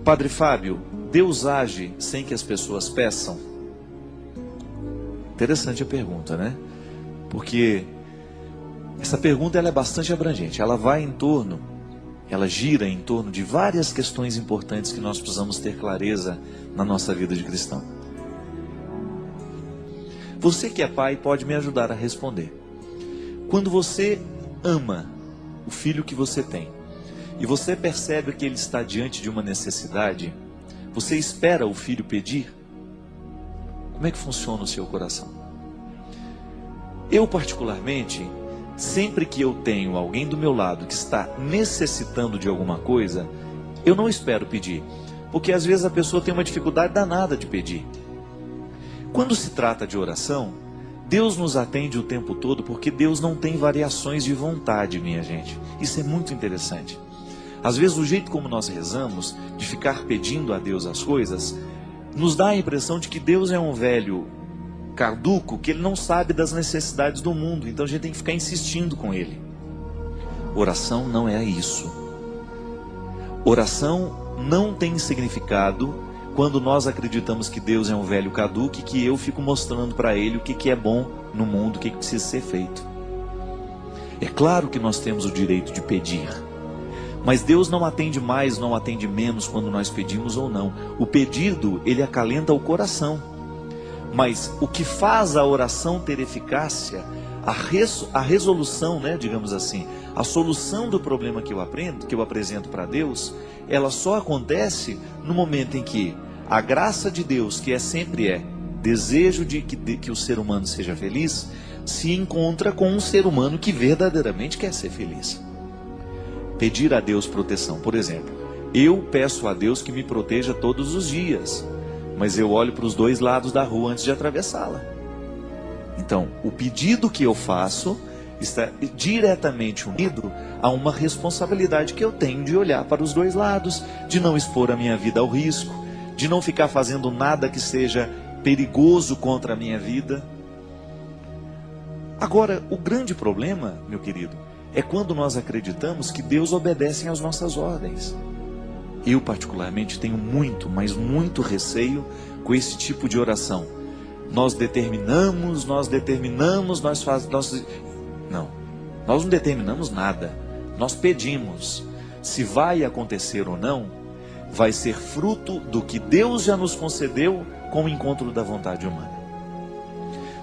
Padre Fábio, Deus age sem que as pessoas peçam? Interessante a pergunta, né? Porque essa pergunta ela é bastante abrangente. Ela gira em torno de várias questões importantes que nós precisamos ter clareza na nossa vida de cristão. Você que é pai pode me ajudar a responder. Quando você ama o filho que você tem, e você percebe que ele está diante de uma necessidade, você espera o filho pedir? Como é que funciona o seu coração? Eu particularmente, sempre que eu tenho alguém do meu lado que está necessitando de alguma coisa, eu não espero pedir, porque às vezes a pessoa tem uma dificuldade danada de pedir. Quando se trata de oração, Deus nos atende o tempo todo, porque Deus não tem variações de vontade, minha gente. Isso é muito interessante. Às vezes o jeito como nós rezamos, de ficar pedindo a Deus as coisas, nos dá a impressão de que Deus é um velho caduco, que ele não sabe das necessidades do mundo, então a gente tem que ficar insistindo com ele. Oração não é isso. Oração não tem significado quando nós acreditamos que Deus é um velho caduco e que eu fico mostrando para ele o que é bom no mundo, o que precisa ser feito. É claro que nós temos o direito de pedir, mas Deus não atende mais, não atende menos quando nós pedimos ou não. O pedido, ele acalenta o coração. Mas o que faz a oração ter eficácia, a resolução, né, digamos assim, a solução do problema que eu apresento para Deus, ela só acontece no momento em que a graça de Deus, que sempre desejo de que o ser humano seja feliz, se encontra com um ser humano que verdadeiramente quer ser feliz. Pedir a Deus proteção, por exemplo, eu peço a Deus que me proteja todos os dias, mas eu olho para os dois lados da rua antes de atravessá-la. Então, o pedido que eu faço está diretamente unido a uma responsabilidade que eu tenho de olhar para os dois lados, de não expor a minha vida ao risco, de não ficar fazendo nada que seja perigoso contra a minha vida. Agora, o grande problema, meu querido, é quando nós acreditamos que Deus obedece às nossas ordens. Eu particularmente tenho muito, mas muito receio com esse tipo de oração. Nós determinamos, nós fazemos. Não, nós não determinamos nada. Nós pedimos. Se vai acontecer ou não, vai ser fruto do que Deus já nos concedeu com o encontro da vontade humana.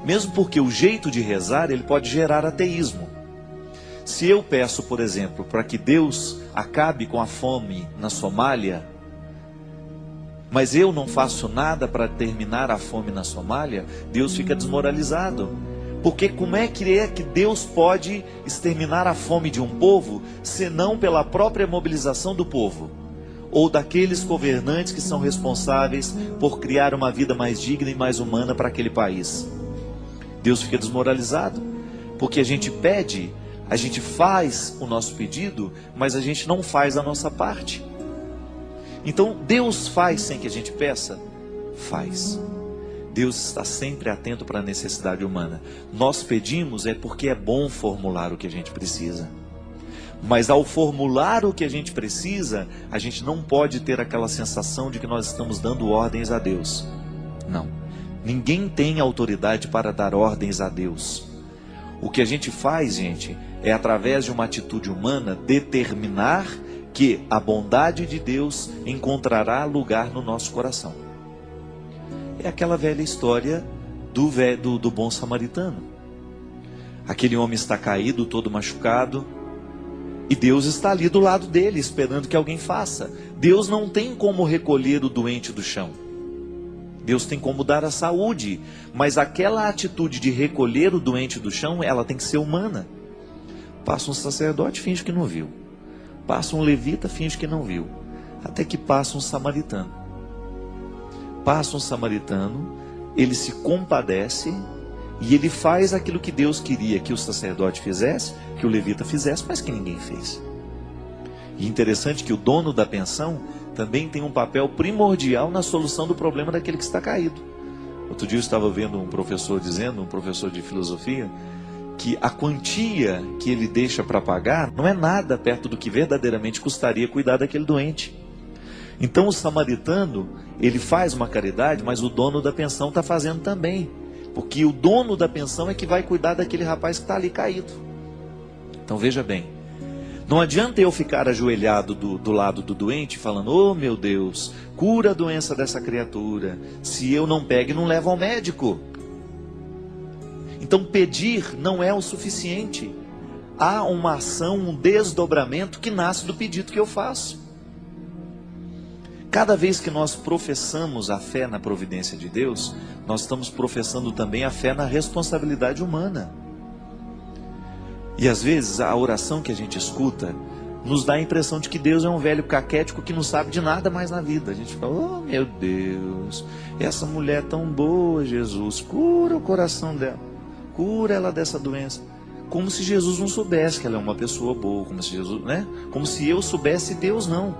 Mesmo porque o jeito de rezar, ele pode gerar ateísmo. Se eu peço, por exemplo, para que Deus acabe com a fome na Somália, mas eu não faço nada para terminar a fome na Somália, Deus fica desmoralizado. Porque como é que Deus pode exterminar a fome de um povo, senão pela própria mobilização do povo? Ou daqueles governantes que são responsáveis por criar uma vida mais digna e mais humana para aquele país? Deus fica desmoralizado, porque a gente pede, a gente faz o nosso pedido, mas a gente não faz a nossa parte. Então, Deus faz sem que a gente peça? Faz. Deus está sempre atento para a necessidade humana. Nós pedimos porque é bom formular o que a gente precisa. Mas ao formular o que a gente precisa, a gente não pode ter aquela sensação de que nós estamos dando ordens a Deus. Não. Ninguém tem autoridade para dar ordens a Deus. O que a gente faz, gente, é através de uma atitude humana determinar que a bondade de Deus encontrará lugar no nosso coração. É aquela velha história do bom samaritano. Aquele homem está caído, todo machucado, e Deus está ali do lado dele, esperando que alguém faça. Deus não tem como recolher o doente do chão. Deus tem como dar a saúde, mas aquela atitude de recolher o doente do chão, ela tem que ser humana. Passa um sacerdote, finge que não viu. Passa um levita, finge que não viu. Até que passa um samaritano. Passa um samaritano, ele se compadece e ele faz aquilo que Deus queria que o sacerdote fizesse, que o levita fizesse, mas que ninguém fez. E interessante que o dono da pensão também tem um papel primordial na solução do problema daquele que está caído. Outro dia eu estava vendo um professor dizendo, um professor de filosofia, que a quantia que ele deixa para pagar não é nada perto do que verdadeiramente custaria cuidar daquele doente. Então o samaritano, ele faz uma caridade, mas o dono da pensão está fazendo também. Porque o dono da pensão é que vai cuidar daquele rapaz que está ali caído. Então veja bem, não adianta eu ficar ajoelhado do lado do doente, falando, oh meu Deus, cura a doença dessa criatura, se eu não pego e não levo ao médico. Então pedir não é o suficiente. Há uma ação, um desdobramento que nasce do pedido que eu faço. Cada vez que nós professamos a fé na providência de Deus, nós estamos professando também a fé na responsabilidade humana. E às vezes a oração que a gente escuta nos dá a impressão de que Deus é um velho caquético que não sabe de nada mais na vida. A gente fala, oh meu Deus, essa mulher tão boa, Jesus, cura o coração dela, cura ela dessa doença. Como se Jesus não soubesse que ela é uma pessoa boa, como se Jesus, né? Como se eu soubesse, Deus não.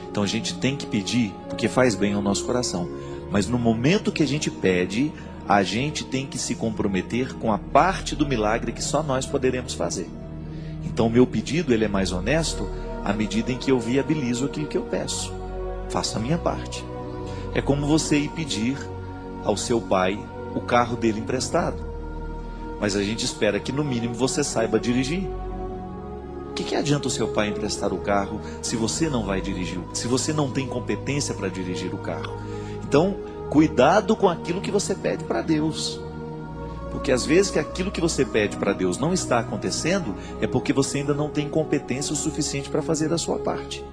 Então a gente tem que pedir, porque faz bem ao nosso coração. Mas no momento que a gente pede, a gente tem que se comprometer com a parte do milagre que só nós poderemos fazer. Então o meu pedido, ele é mais honesto à medida em que eu viabilizo aquilo que eu peço. Faço a minha parte. É como você ir pedir ao seu pai o carro dele emprestado. Mas a gente espera que no mínimo você saiba dirigir. O que adianta o seu pai emprestar o carro se você não vai dirigir? Se você não tem competência para dirigir o carro? Então, cuidado com aquilo que você pede para Deus. Porque às vezes que aquilo que você pede para Deus não está acontecendo, é porque você ainda não tem competência o suficiente para fazer a sua parte.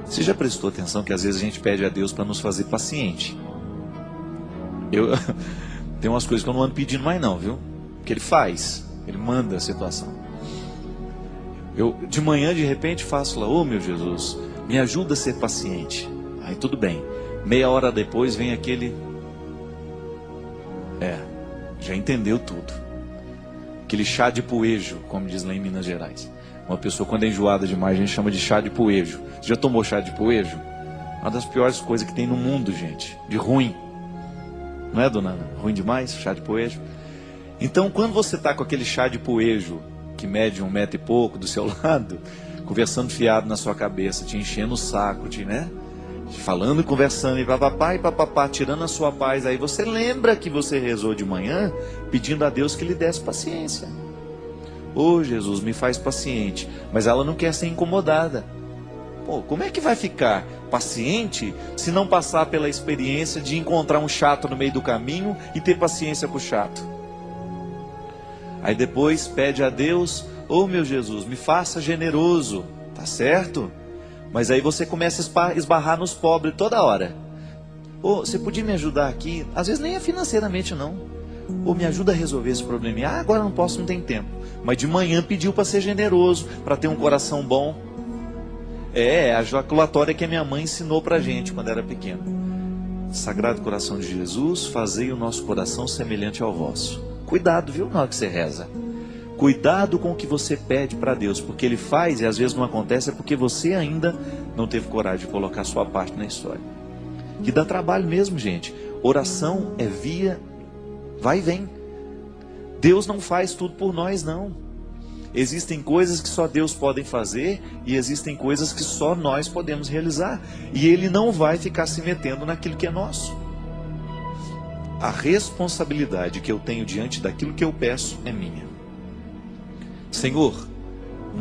Você já prestou atenção que às vezes a gente pede a Deus para nos fazer paciente? Tem umas coisas que eu não ando pedindo mais não, viu? Porque Ele faz, Ele manda a situação. Eu de manhã de repente faço lá, oh meu Jesus, me ajuda a ser paciente. Aí tudo bem, meia hora depois vem aquele, já entendeu tudo. Aquele chá de poejo, como diz lá em Minas Gerais. Uma pessoa quando é enjoada demais, a gente chama de chá de poejo. Você já tomou chá de poejo? Uma das piores coisas que tem no mundo, gente, de ruim. Não é, dona Ana? Ruim demais, chá de poejo. Então quando você está com aquele chá de poejo, que mede 1 metro e pouco do seu lado, conversando fiado na sua cabeça, te enchendo o saco, falando e conversando, e papapá, tirando a sua paz, aí você lembra que você rezou de manhã, pedindo a Deus que lhe desse paciência. Ô Jesus, me faz paciente, mas ela não quer ser incomodada. Pô, como é que vai ficar paciente se não passar pela experiência de encontrar um chato no meio do caminho e ter paciência com o chato? Aí depois pede a Deus, ô meu Jesus, me faça generoso, tá certo? Mas aí você começa a esbarrar nos pobres toda hora. Ô, você podia me ajudar aqui? Às vezes nem é financeiramente não. Ô, me ajuda a resolver esse probleminha. Ah, agora não posso, não tem tempo. Mas de manhã pediu para ser generoso, para ter um coração bom. É a jaculatória que a minha mãe ensinou pra gente quando era pequeno. Sagrado coração de Jesus, fazei o nosso coração semelhante ao vosso. Cuidado, viu, na hora que você reza. Cuidado com o que você pede para Deus, porque Ele faz e às vezes não acontece, é porque você ainda não teve coragem de colocar a sua parte na história. Que dá trabalho mesmo, gente. Oração é via, vai e vem. Deus não faz tudo por nós, não. Existem coisas que só Deus pode fazer e existem coisas que só nós podemos realizar. E Ele não vai ficar se metendo naquilo que é nosso. A responsabilidade que eu tenho diante daquilo que eu peço é minha. Senhor,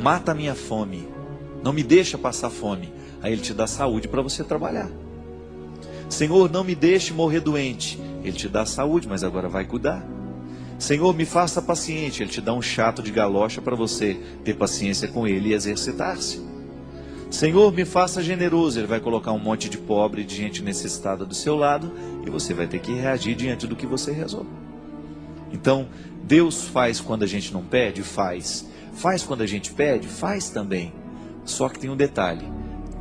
mata a minha fome, não me deixa passar fome. Aí Ele te dá saúde para você trabalhar. Senhor, não me deixe morrer doente. Ele te dá saúde, mas agora vai cuidar. Senhor, me faça paciente. Ele te dá um chato de galocha para você ter paciência com Ele e exercitar-se. Senhor, me faça generoso. Ele vai colocar um monte de pobre, de gente necessitada do seu lado, e você vai ter que reagir diante do que você rezou. Então, Deus faz quando a gente não pede? Faz. Faz quando a gente pede? Faz também. Só que tem um detalhe.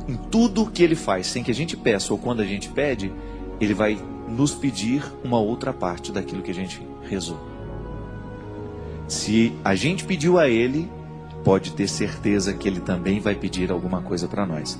Em tudo que Ele faz, sem que a gente peça ou quando a gente pede, Ele vai nos pedir uma outra parte daquilo que a gente rezou. Se a gente pediu a Ele, pode ter certeza que Ele também vai pedir alguma coisa para nós.